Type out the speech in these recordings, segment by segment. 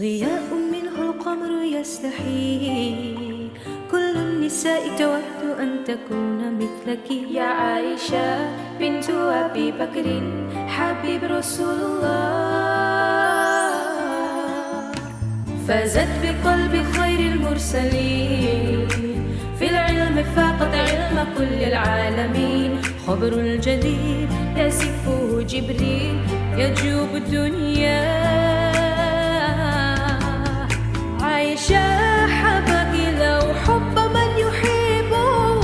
ضياء منه القمر يستحي، كل النساء تود أن تكون مثلك يا عائشة بنت أبي بكر حبيب رسول الله. فازت بقلب خير المرسلين، في العلم فاقت علم كل العالمين، خبر الجليل يصفه جبريل يجوب الدنيا. عائشة حبك لو حب من يحبه،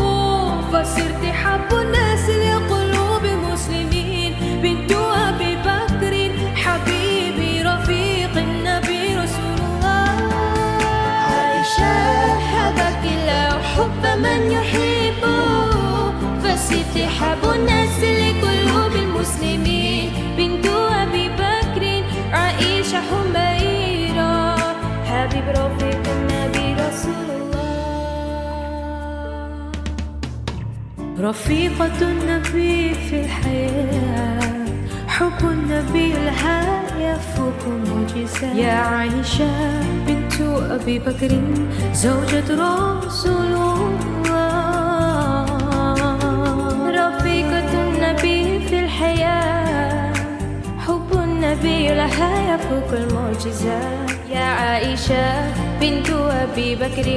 فصرت حب الناس لقلوب المسلمين، بنت أبي بكر حبيبي رفيق النبي رسول الله. عائشة حبك لو حب من يحبه، فصرت حب الناس لقلوب المسلمين، بنت أبي بكر عائشة حميرة حبيب رفيق النبي رسول الله. رفيقة النبي في الحياة، حب النبي لها يفوق معجزات. يا عائشة بنت أبي بكر زوجة رسول الله، رفيقة النبي في الحياة، حب النبي لها يفوق المعجزات. يا عائشة بنت أبي بكر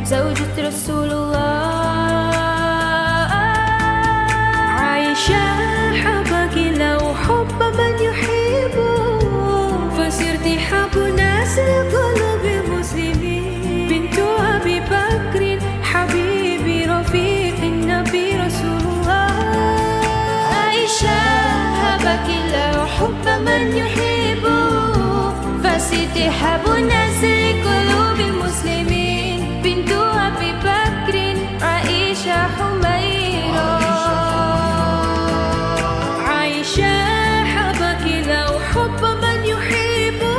زوجة رسول الله. عائشة حبك لو حب من يحبه، فصرت حب الناس لقلوب المسلمين، بنت أبي بكر حبيبي رفيق النبي رسول الله. عائشة حبك لو حب من يحبه، فصرت حب الناس لقلوب المسلمين، بنت أبي بكر عائشة حميرة. عائشة حبك لو حب من يحبه،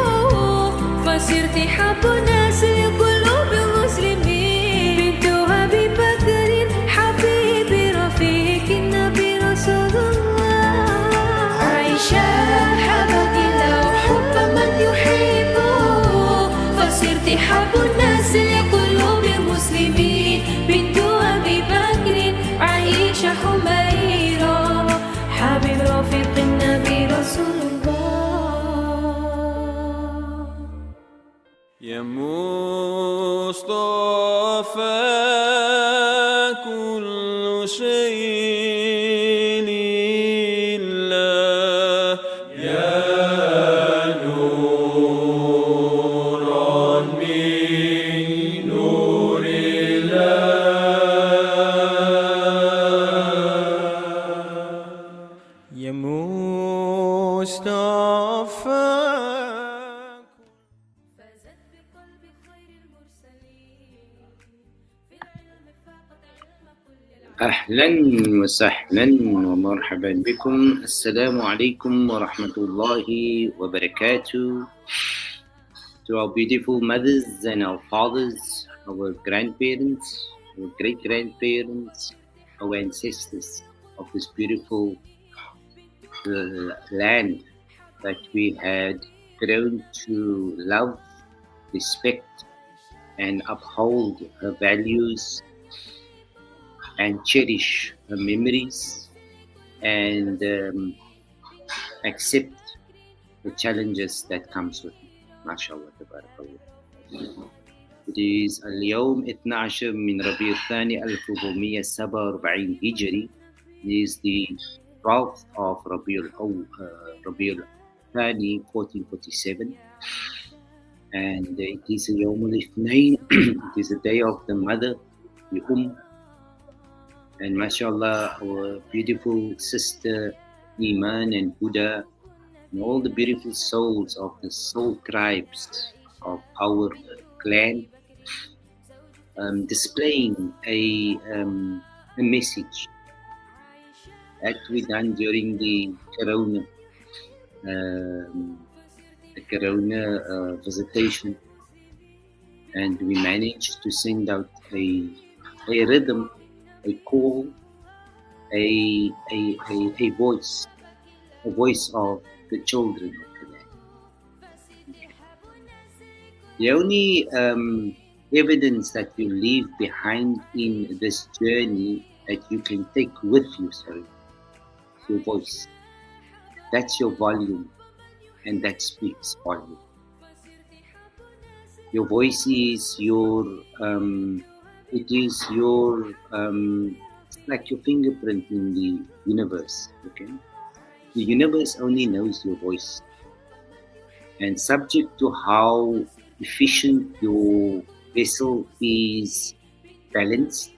فصرت حب الناس لقلوب المسلمين، بنت أبي بكر حبيبي رفيق النبي رسول الله. عائشة حبك لو حب من يحبه، فصرت حب الناس لقلوب المسلمين، بنت أبي بكر عائشة حميرة حبيب رفيق النبي رسول الله. يا مصطفى كل شيء لله، يا نورا من نور الله. يا مصطفى فازت بقلب خير المرسلين، في العلم فاقت علم كل العالمين. أهلا وسهلا ومرحبا بكم. السلام عليكم ورحمة الله وبركاته. To our beautiful mothers and our fathers, our grandparents, our great-grandparents, our ancestors of this beautiful land that we had grown to love, respect, and uphold her values and cherish her memories and accept the challenges that comes with it. ما شاء الله تبارك الله. It is اليوم 12 من ربيع الثاني 1447 هجري. It is the 12th of ربيع الثاني 1447, and it is يوم الاثنين. It is the day of the mother, the and mashallah, our beautiful sister Iman and Huda, and all the beautiful souls of the soul tribes of our clan, displaying a message that we done during the Corona visitation, and we managed to send out a rhythm, a call, a voice of the children of today. The only evidence that you leave behind in this journey that you can take with you, sorry, is your voice. That's your volume, and that speaks volume. Your voice is your, it is your, like your fingerprint in the universe. Okay, the universe only knows your voice, and subject to how efficient your vessel is balanced,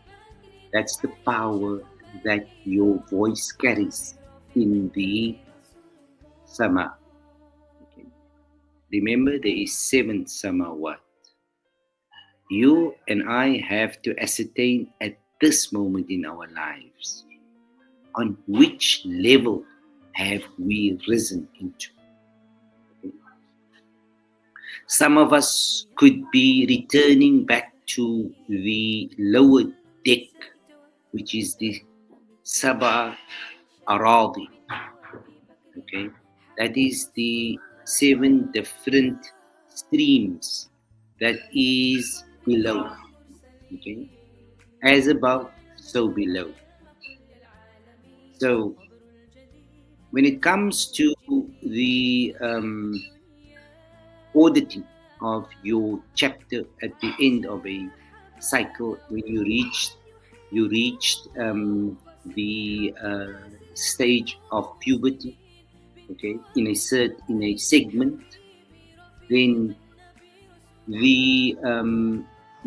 that's the power that your voice carries in the sama. Okay. Remember, there is 7 samawat. You and I have to ascertain at this moment in our lives on which level have we risen into. Okay. Some of us could be returning back to the lower deck, which is the Sabah Aradi. Okay, that is the 7 different streams that is below. Okay, as above, so below. So when it comes to the auditing of your chapter at the end of a cycle, when you reached the stage of puberty, okay, in a segment, then you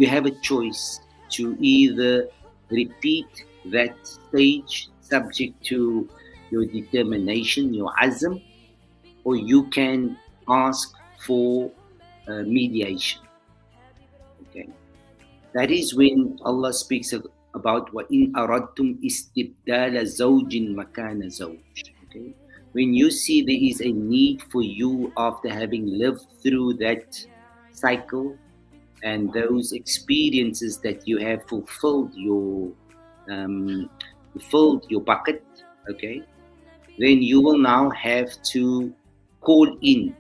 have a choice to either repeat that stage subject to your determination, your azm, or you can ask for mediation. Okay, that is when Allah speaks about وَإِنْ أَرَدْتُمْ إِسْتِبْدَالَ زَوْجٍ مَكَانَ زَوْجٍ. Okay, when you see there is a need for you after having lived through that cycle and those experiences that you have fulfilled your bucket, okay, then you will now have to call in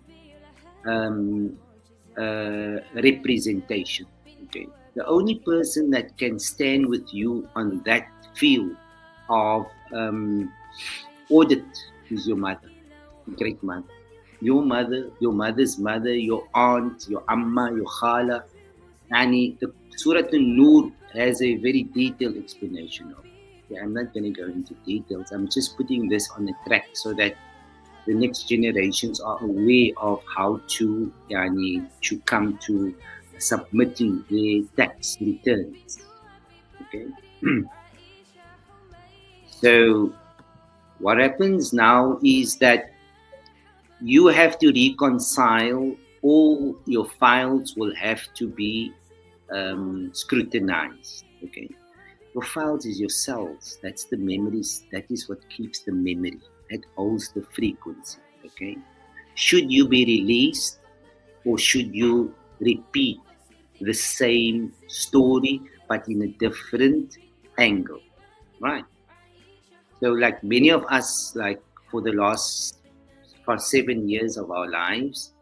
representation. Okay, the only person that can stand with you on that field of audit is your mother, great mother, your mother, your mother's mother, your aunt, your amma, your khala. And the Surah An-Nur has a very detailed explanation of it. Okay, I'm not going to go into details. I'm just putting this on the track so that the next generations are aware of how to come to submitting their tax returns. Okay. So what happens now is that you have to reconcile. All your files will have to be scrutinized. Okay, your files is your cells. That's the memories. That is what keeps the memory. That holds the frequency. Okay, should you be released or should you repeat the same story but in a different angle? Right. So, like many of us, like for 7 years of our lives,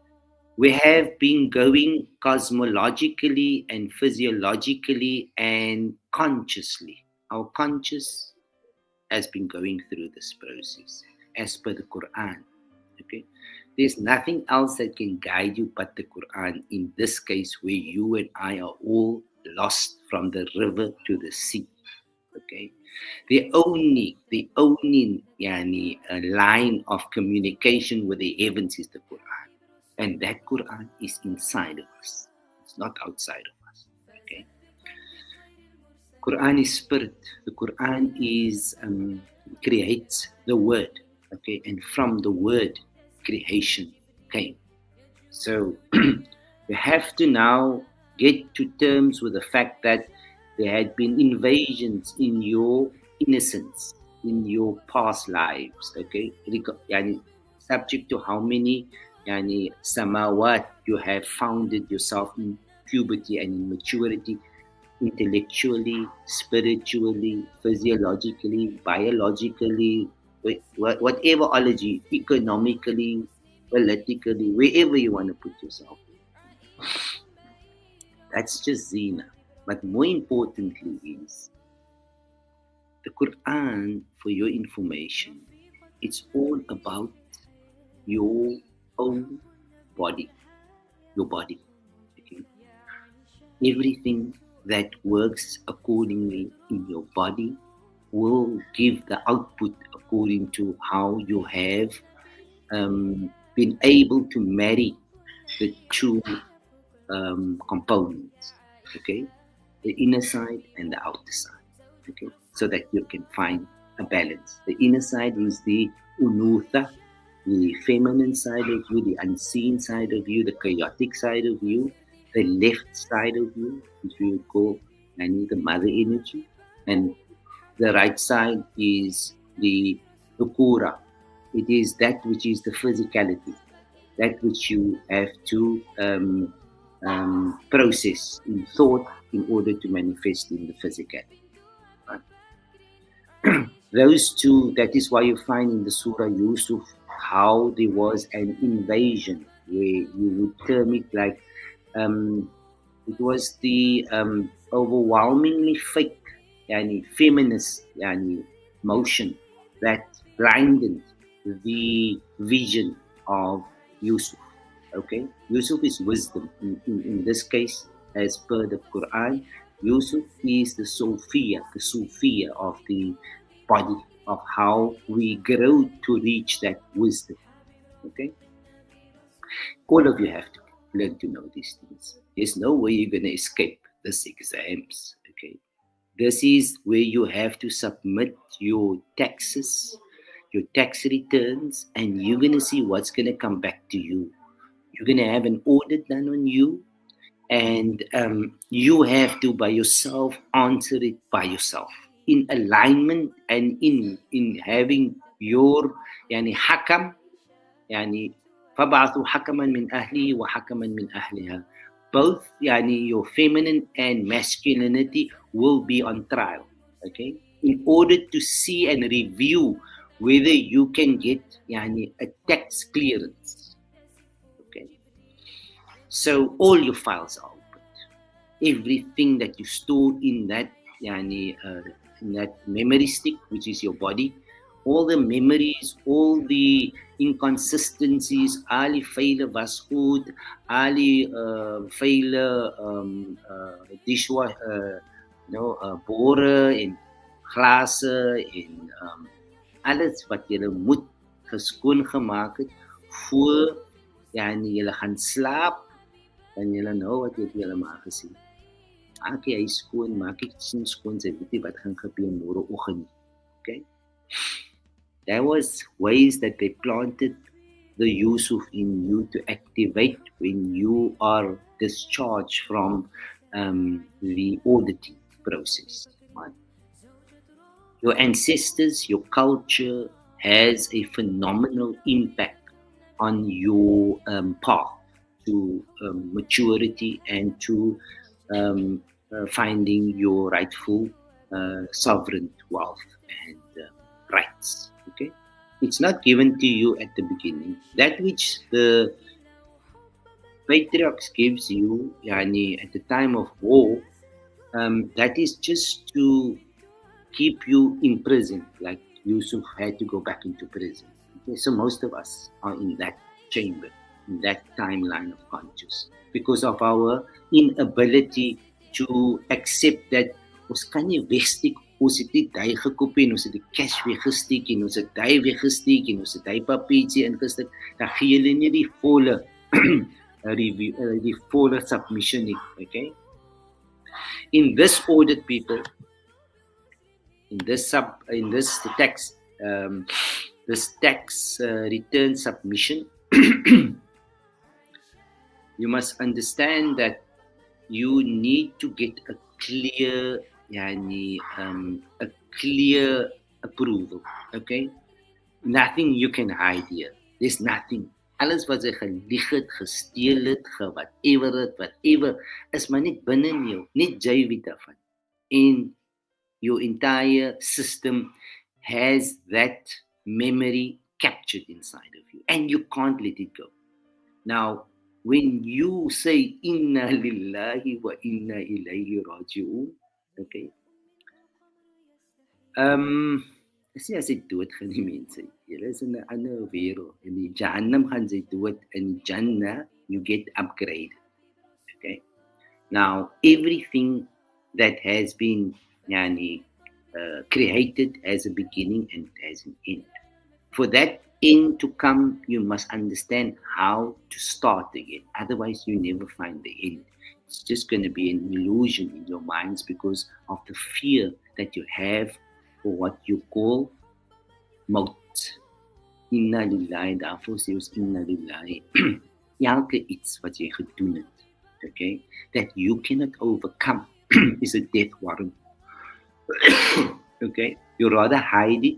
we have been going cosmologically and physiologically and consciously. Our conscious has been going through this process as per the Quran. Okay, there's nothing else that can guide you but the Quran. In this case, where you and I are all lost from the river to the sea. Okay, the only line of communication with the heavens is the Quran. And that Quran is inside of us. It's not outside of us. Okay. Quran is spirit. The Quran is creates the word. Okay, and from the word, creation came. So we have to now get to terms with the fact that there had been invasions in your innocence, in your past lives. Okay, subject to how many samawat you have founded yourself in puberty and in maturity, intellectually, spiritually, physiologically, biologically, whatever ology, economically, politically, wherever you want to put yourself. That's just zina. But more importantly is the Quran, for your information, it's all about your own body, your body. Okay? Everything that works accordingly in your body will give the output according to how you have been able to marry the two components, okay, the inner side and the outer side, okay, so that you can find a balance. The inner side is the unutha, the feminine side of you, the unseen side of you, the chaotic side of you, the left side of you, which we would call the mother energy, and the right side is the ukura. It is that which is the physicality, that which you have to process in thought in order to manifest in the physicality. Right? Those two, that is why you find in the Surah Yusuf how there was an invasion, where you would term it like it was the overwhelmingly fake, feminist motion that blinded the vision of Yusuf. Okay, Yusuf is wisdom. In this case, as per the Quran, Yusuf is the Sophia of the body, of how we grow to reach that wisdom. Okay, all of you have to learn to know these things. There's no way you're going to escape this exams. Okay, this is where you have to submit your taxes, your tax returns, and you're going to see what's going to come back to you. You're going to have an audit done on you, and you have to by yourself answer it by yourself in alignment and in having your hakam, فَبَعَثُوا حَكَمًا مِنْ أَهْلِهِ وَحَكَمًا مِنْ أَهْلِهَا. Both your feminine and masculinity will be on trial, okay, in order to see and review whether you can get a tax clearance. Okay, so all your files are open. Everything that you store in that in that memory stick, which is your body, all the memories, all the inconsistencies, Ali vele was goed, Ali vele dishwasher, bore en glase en alles wat jy moet geskoon gemaak het voor jy gaan slaap, dan jy nou wat jy maar gesien. Maak jy skoon, maak ek sin skoon, sy weet nie wat gaan gebeur môreoggend. Okay? There was ways that they planted the Yusuf in you to activate when you are discharged from the auditing process. Right? Your ancestors, your culture has a phenomenal impact on your path to maturity and to finding your rightful sovereign wealth and rights. Okay, it's not given to you at the beginning. That which the patriarchs gives you, at the time of war, that is just to keep you in prison, like Yusuf had to go back into prison. Okay, so most of us are in that chamber, in that timeline of consciousness, because of our inability to accept that ons kan nie wegsteek, ons het nie daai gekoop en ons het die cash weggesteek en ons het daai weggesteek en ons het daai papiertjie ingesteek, dan gee hulle nie die volle review, die volle submission nie, okay? In this audit, people, in this tax return submission, you must understand that you need to get a clear approval. Okay, nothing you can hide here. There's nothing. Alles wat jy gelieg het, gesteel het, whatever, is maar net binne in jou, net jy weet daarvan. And your entire system has that memory captured inside of you, and you can't let it go. Now, when you say inna lillahi wa inna ilayhi raji'un, okay, as jy dood gaan die mense. Julle is in 'n ander wêreld. In die Jahannam gaan jy dood, in Jannah you get upgraded. Okay. Now everything that has been created as a beginning and as an end. For that end to come, you must understand how to start again. Otherwise, you never find the end. It's just going to be an illusion in your minds because of the fear that you have for what you call maut. Inna lillahi, daarvoor sê ons inna lillahi. Elke iets wat jy gedoen het, okay, that you cannot overcome is a death warrant. Okay, you rather hide it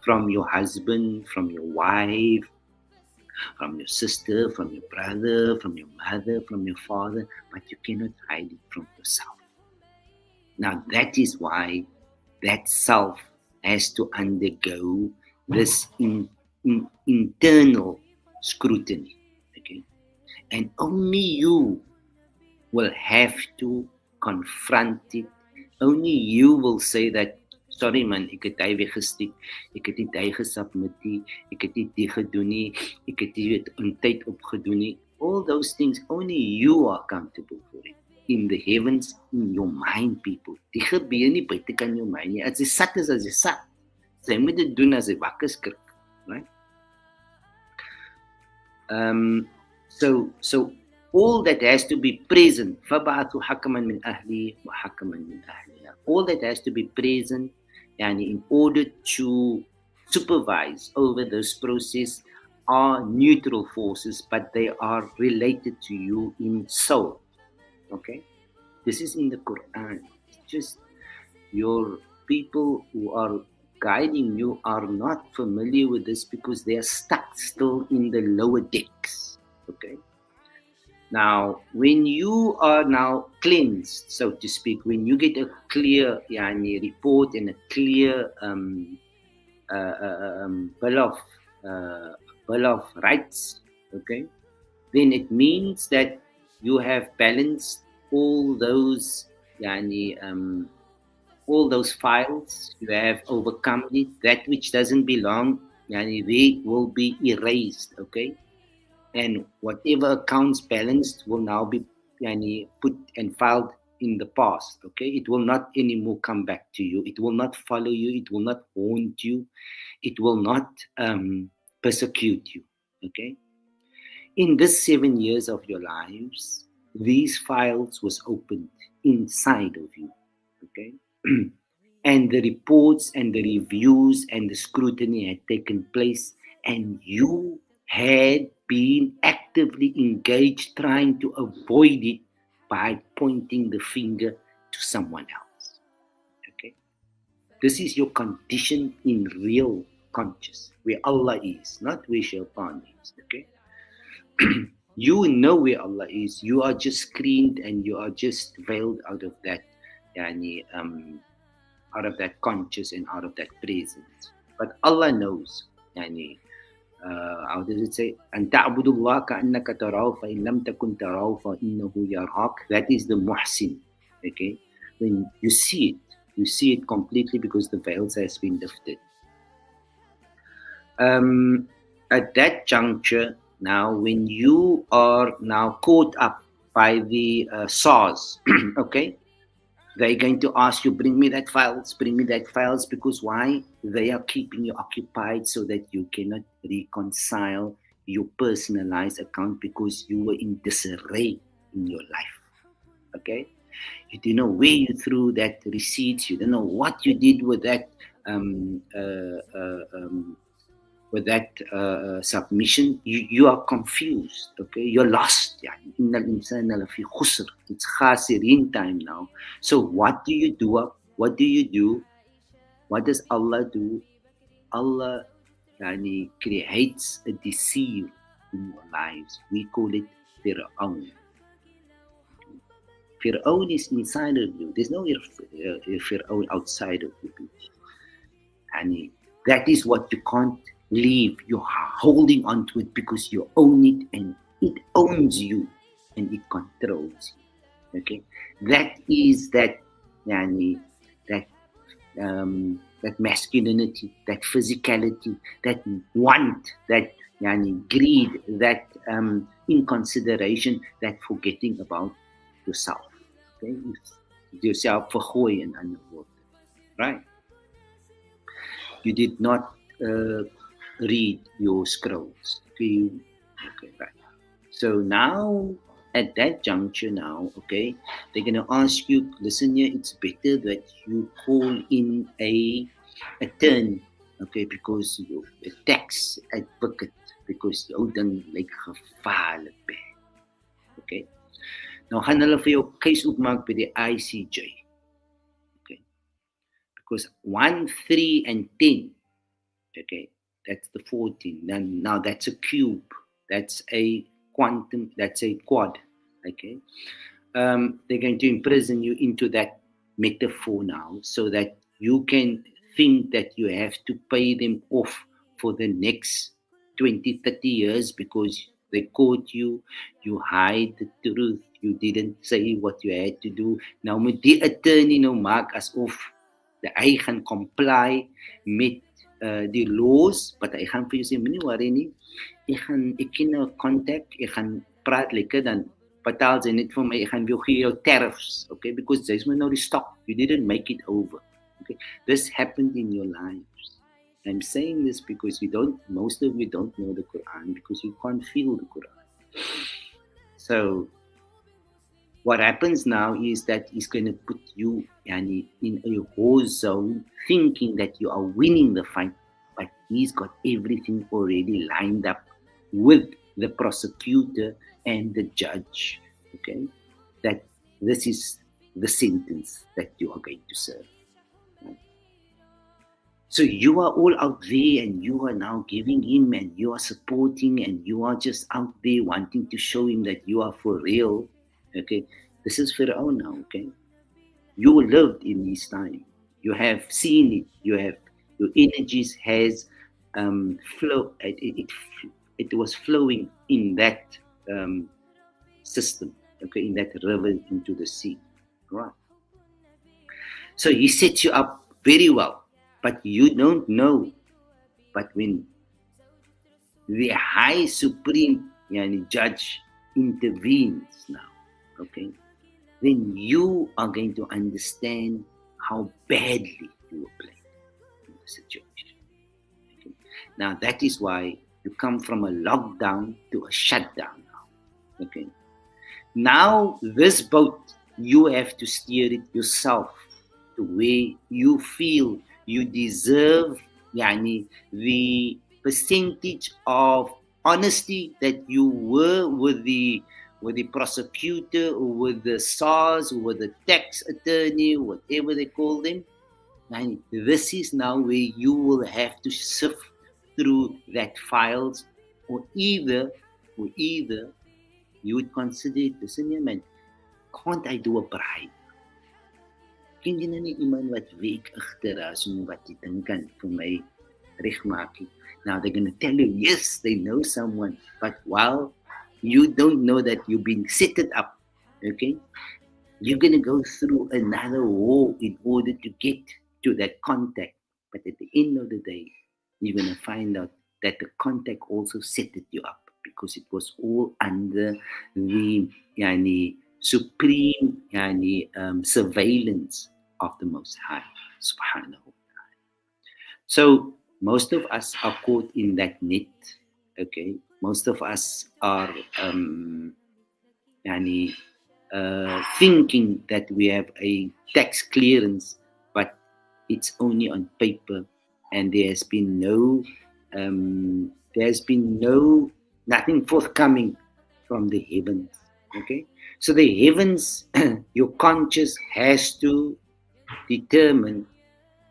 from your husband, from your wife, from your sister, from your brother, from your mother, from your father, but you cannot hide it from yourself. Now that is why that self has to undergo this internal scrutiny, okay? And only you will have to confront it. Only you will say that, sorry man, ek het hy weggesteek, ek het nie hy gesubmit nie, ek het nie die gedoen nie, ek het nie in tyd opgedoen nie. All those things, only you are accountable for it. In the heavens, in your mind, people. Die gebeur nie buite kan jou mind nie. As jy sat is, as jy sat. Sy moet dit doen as jy wakker skrik, right? So all that has to be present, فَبَعَثُوا حَكَمًا مِنْ أَهْلِهِ وَحَكَمًا مِنْ أَهْلِهَا. All that has to be present, and in order to supervise over this process are neutral forces, but they are related to you in soul. Okay? This is in the Quran. It's just your people who are guiding you are not familiar with this because they are stuck still in the lower decks. Okay? Now, when you are now cleansed, so to speak, when you get a clear report and a clear bill of rights, okay, then it means that you have balanced all those files. You have overcome it. That which doesn't belong, they will be erased, okay. And whatever accounts balanced will now be put and filed in the past, okay? It will not anymore come back to you. It will not follow you. It will not haunt you. It will not persecute you, okay? In this 7 years of your lives, these files was opened inside of you, okay? And the reports and the reviews and the scrutiny had taken place, and you had been actively engaged trying to avoid it by pointing the finger to someone else. Okay? This is your condition in real conscious, where Allah is, not where Shaitan is. Okay? You know where Allah is. You are just screened and you are just veiled out of that, out of that conscious and out of that presence. But Allah knows. How does it say? أن تعبد الله كأنك تراه فإن لم تكن تراه فإنه يراك. That is the muhsin. Okay, when you see it completely because the veils has been lifted. At that juncture, now when you are now caught up by the SARS, okay, they're going to ask you, bring me that files, because why? They are keeping you occupied so that you cannot reconcile your personalized account because you were in disarray in your life. Okay? You didn't know where you threw that receipts, you didn't know what you did with that submission. You are confused, okay? You're lost. Inna al-insana lafi khusr. It's khasirin time now. So what do you do? What does Allah do? Allah creates a deceiver in your lives. We call it Fir'aun. Fir'aun is inside of you. There's no Fir'aun outside of you. And that is what you can't leave. You're holding on to it because you own it and it owns you and it controls you. Okay, that is that, yani, that masculinity, that physicality, that want, that, yani, greed, that inconsideration, that forgetting about yourself. Okay, yourself vergooi in ander woorde, right? You did not read your scrolls. Okay, okay, right. So now, at that juncture now, okay, they're going to ask you, listen here, it's better that you call in a attorney, okay, because you're a tax advocate, because jou ding lyk gevaarlik bad. Okay. Nou gaan hulle vir jou case oopmaak by die ICJ. Okay. Because 1, 3, and 10, okay, that's the 14. Now that's a cube. That's a quantum, that's a quad. Okay. They're going to imprison you into that metaphor now, so that you can think that you have to pay them off for the next 20, 30 years because they caught you, you hide the truth, you didn't say what you had to do. Nou moet die attorney nou maak asof hy gaan comply met die laws, but hy gaan vir jou sê, moenie worry nie, ek ken nou contact, ek gaan praat lekker, dan betaal sy net vir my, ek gaan jou gee jou tariffs, okay, because there's no stop, you didn't make it over. Okay, this happened in your lives. I'm saying this because most of you don't know the Quran, because you can't feel the Quran. So what happens now is that he's going to put you in a war zone, thinking that you are winning the fight, but he's got everything already lined up with the prosecutor and the judge, okay, that this is the sentence that you are going to serve. So you are all out there and you are now giving him and you are supporting and you are just out there wanting to show him that you are for real. Okay, this is Fir'aun now. Okay, you lived in his time. You have seen it. Your energies has flow. It was flowing in that system. Okay, in that river into the sea. Right. So he sets you up very well. But you don't know. But when the high supreme judge intervenes now, okay, then you are going to understand how badly you were played in the situation. Okay? Now that is why you come from a lockdown to a shutdown now. Okay. Now this boat, you have to steer it yourself to where you feel you deserve the percentage of honesty that you were with the prosecutor or with the SARS or with the tax attorney, whatever they call them. And this is now where you will have to sift through that files, or either you would consider, listen here man, can't I do a bribe? Ken jy nou nie iemand wat week agter is en wat jy dink kan vir my regmaak? Now they're going to tell you, yes, they know someone, but while you don't know that you've been set it up, okay, you're going to go through another war in order to get to that contact. But at the end of the day, you're going to find out that the contact also set you up, because it was all under the supreme surveillance of the Most High, subhanahu wa ta'ala. So most of us are caught in that net, okay? Most of us are thinking that we have a tax clearance, but it's only on paper, and there's been nothing forthcoming from the heavens, okay? So the heavens, your conscience has to determine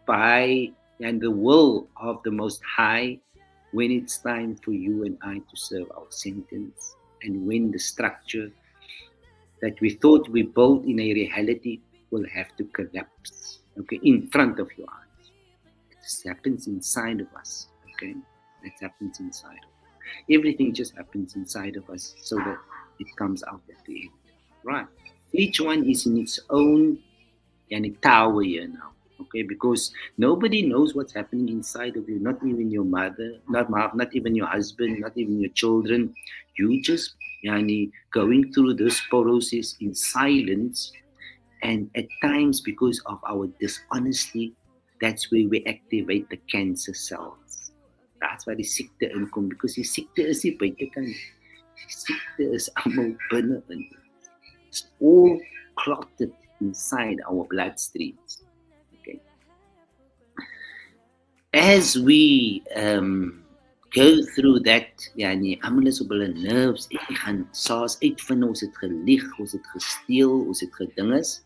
by the will of the Most High when it's time for you and I to serve our sentence, and when the structure that we thought we built in a reality will have to collapse, okay, in front of your eyes. This happens inside of us, okay? That happens inside of us. Everything just happens inside of us so that it comes out at the end. Right. Each one is in its own tower here now. Okay, because nobody knows what's happening inside of you, not even your mother, not even your husband, not even your children. You just going through this process in silence, and at times because of our dishonesty, that's where we activate the cancer cells. That's why die siekte inkom, because die siekte is nie buitekant. Die siekte is almal binne in. It's all clotted inside our bloodstreams. Okay. As we go through that, almal is op hulle nerves, ek gaan SARS uitvind, ons het gelieg, ons het gesteel, ons het gedinges.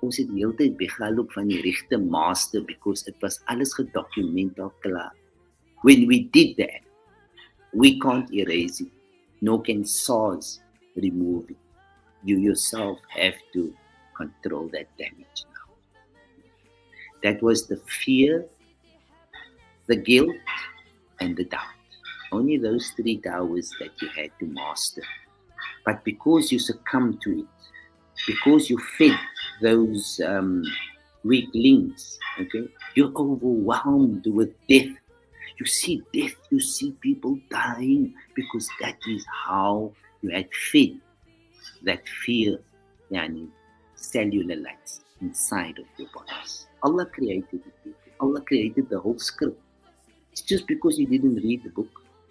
Ons het die hele tyd weggeloop van die regte master, because it was alles gedokumenteer klaar. When we did that, we can't erase it, nor can SARS remove it. You yourself have to control that damage now. That was the fear, the guilt, and the doubt. Only those 3 towers that you had to master. But because you succumbed to it, because you fed those weak links, okay, you're overwhelmed with death. You see death, you see people dying, because that is how you had fed that fear, cellularites inside of your bodies. Allah created it. Allah created the whole script. It's just because you didn't read the book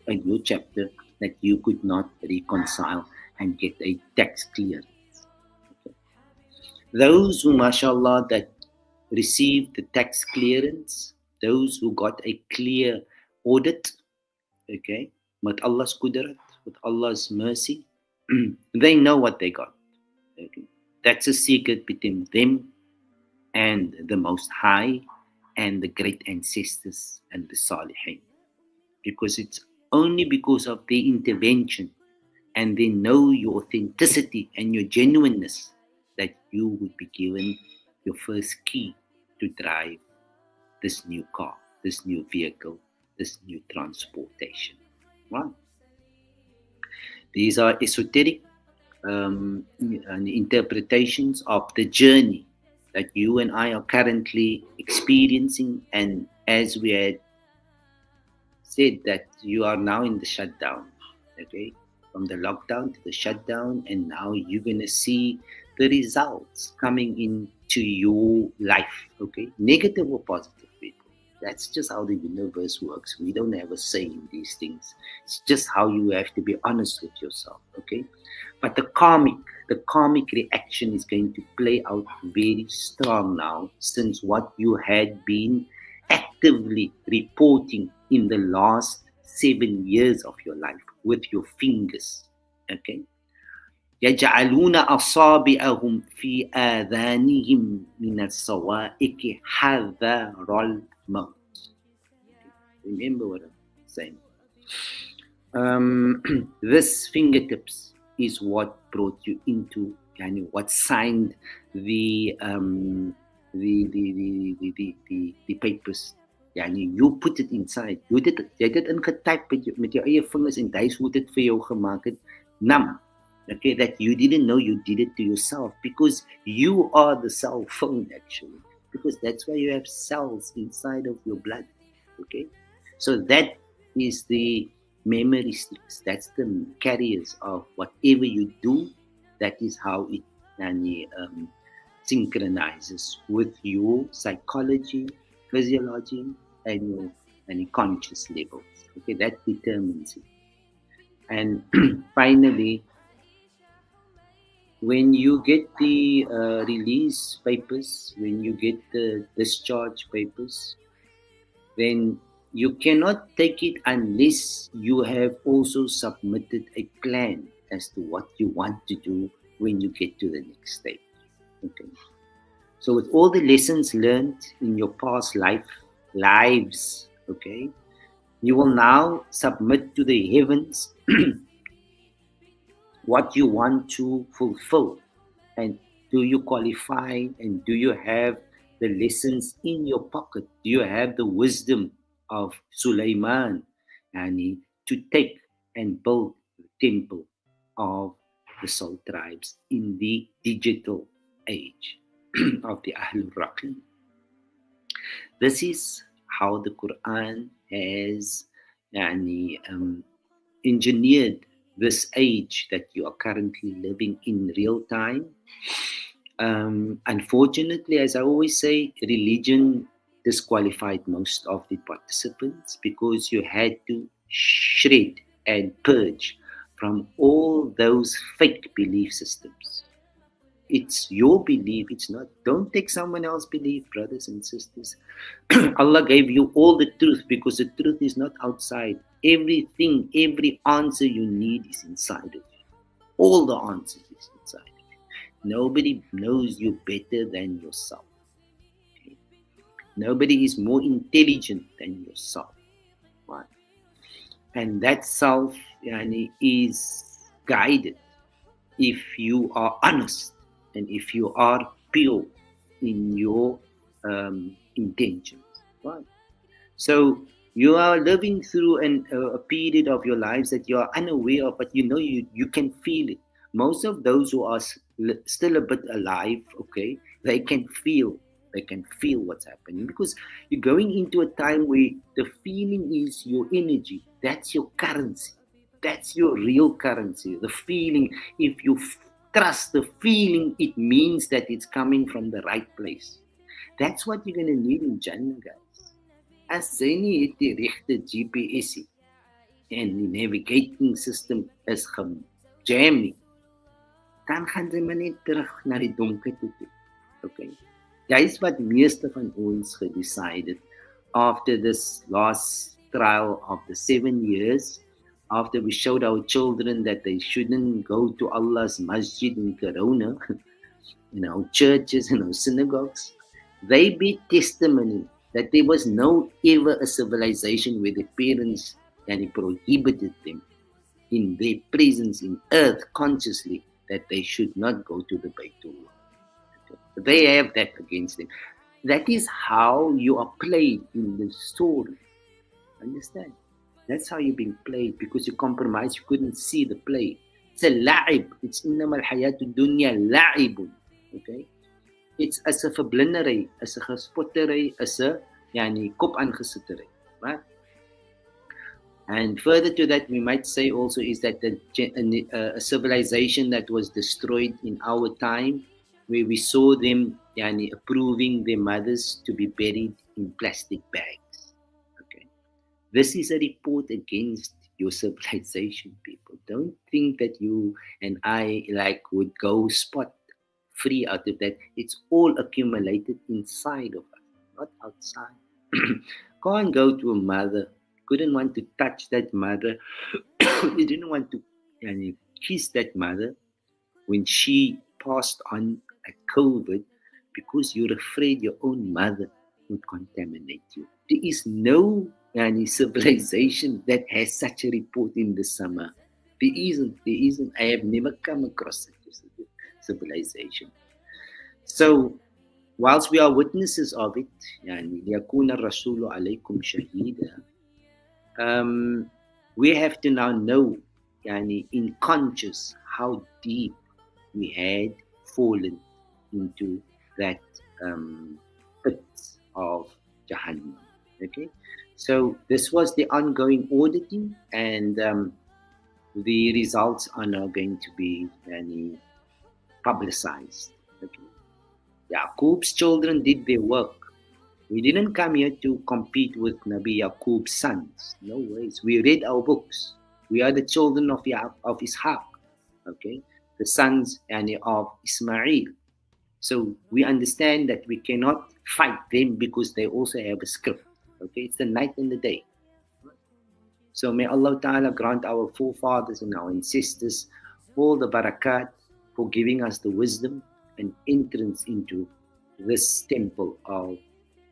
and your chapter that you could not reconcile and get a tax clearance. Okay. Those who, mashallah, that received the tax clearance, those who got a clear audit, okay, with Allah's qudrat, with Allah's mercy, they know what they got. Okay. That's a secret between them and the Most High and the great ancestors and the Salihin. Because it's only because of their intervention and they know your authenticity and your genuineness that you would be given your first key to drive this new car, this new vehicle, this new transportation. Right? These are esoteric interpretations of the journey that you and I are currently experiencing, and as we had said that you are now in the shutdown, okay, from the lockdown to the shutdown, and now you're going to see the results coming into your life, okay, negative or positive, people. That's just how the universe works. We don't have a say in these things. It's just how you have to be honest with yourself, okay. But the karmic reaction is going to play out very strong now, since what you had been actively reporting in the last 7 years of your life with your fingers. Okay? يَجْعَلُونَ أَصَابِعَهُمْ فِي آذَانِهِمْ مِنَ الصَّوَائِقِ حَذَرَ الْمَوْتِ. Remember what I'm saying. This fingertips is what brought you into, what signed the papers. You put it inside. Jy het dit ingetyp met jou eie vingers en dis hoe dit vir jou gemaak het. Nam. Okay, that you didn't know you did it to yourself, because you are the cell phone actually. Because that's why you have cells inside of your blood. Okay? So that is the memory sticks. That's the carriers of whatever you do. That is how it synchronizes with your psychology, physiology, and your conscious levels. Okay, that determines it. And finally, when you get the release papers, when you get the discharge papers, then you cannot take it unless you have also submitted a plan as to what you want to do when you get to the next stage. Okay. So with all the lessons learned in your past lives, okay, you will now submit to the heavens what you want to fulfill. And do you qualify, and do you have the lessons in your pocket? Do you have the wisdom of Sulaiman to take and build the temple of the soul tribes in the digital age of the Ahlul Raqi. This is how the Quran has engineered this age that you are currently living in real time. Unfortunately, as I always say, religion disqualified most of the participants because you had to shred and purge from all those fake belief systems. It's your belief, it's not. Don't take someone else's belief, brothers and sisters. Allah gave you all the truth because the truth is not outside. Everything, every answer you need is inside of you. All the answers is inside of you. Nobody knows you better than yourself. Okay? Nobody is more intelligent than yourself. Right? And that self is guided if you are honest and if you are pure in your intentions. Right? So you are living through a period of your lives that you are unaware of, but you can feel it. Most of those who are still a bit alive, okay, they can feel what's happening because you're going into a time where the feeling is your energy. That's your currency. That's your real currency. The feeling. If you trust the feeling, it means that it's coming from the right place. That's what you're going to need in Jannah, guys. As jy nie het die regte GPS en die navigating system is gejam nie, dan gaan jy maar net terug na die donker toe. Okay. Dis wat meeste van ons gedecided after this last trial of the 7 years, after we showed our children that they shouldn't go to Allah's masjid in Corona, in our churches and our synagogues, they bear testimony that there was no ever a civilization where the parents prohibited them in their presence in earth consciously that they should not go to the Baytullah. Okay. They have that against them. That is how you are played in the story. Understand? That's how you're being played because you compromised. You couldn't see the play. It's a la'ib. It's innama al-hayatu dunya la'ibun. Okay? It's as 'n verblindery, as 'n gespottery, as 'n kop aangesittery, right? And further to that, we might say also is that a civilization that was destroyed in our time, where we saw them approving their mothers to be buried in plastic bags. Okay, this is a report against your civilization, people. Don't think that you and I would go spot free out of that. It's all accumulated inside of us, not outside. Can't go to a mother, couldn't want to touch that mother, you didn't want to kiss that mother when she passed on a COVID because you're afraid your own mother would contaminate you. There is no civilization that has such a report in the summer. There isn't. I have never come across such a civilization. So, whilst we are witnesses of it, لِيَكُونَ الرَّسُولُ عَلَيْكُمْ شَهِيدًا, we have to now know in conscious how deep we had fallen into that pit of Jahannam. Okay, so this was the ongoing auditing, and the results are now going to be publicized. Okay, Yaqub's children did their work. We didn't come here to compete with Nabi Yaqub's sons. No ways. We read our books. We are the children of Ishaq. Okay, the sons of Ismail. So we understand that we cannot fight them because they also have a script. Okay, it's the night and the day. So may Allah Ta'ala grant our forefathers and our ancestors all the barakat for giving us the wisdom and entrance into this temple of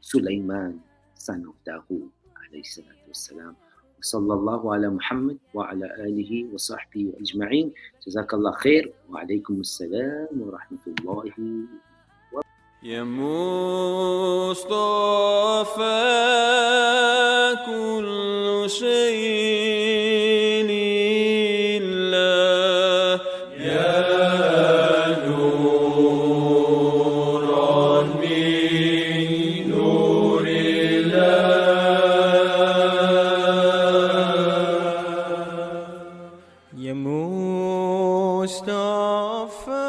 Sulaiman, son of Dawood, alayhi salatu wassalam. وصلى الله على محمد وعلى آله وصحبه أجمعين. جزاك الله خير وعليكم السلام ورحمة الله يا مصطفى كل شيء مصطفى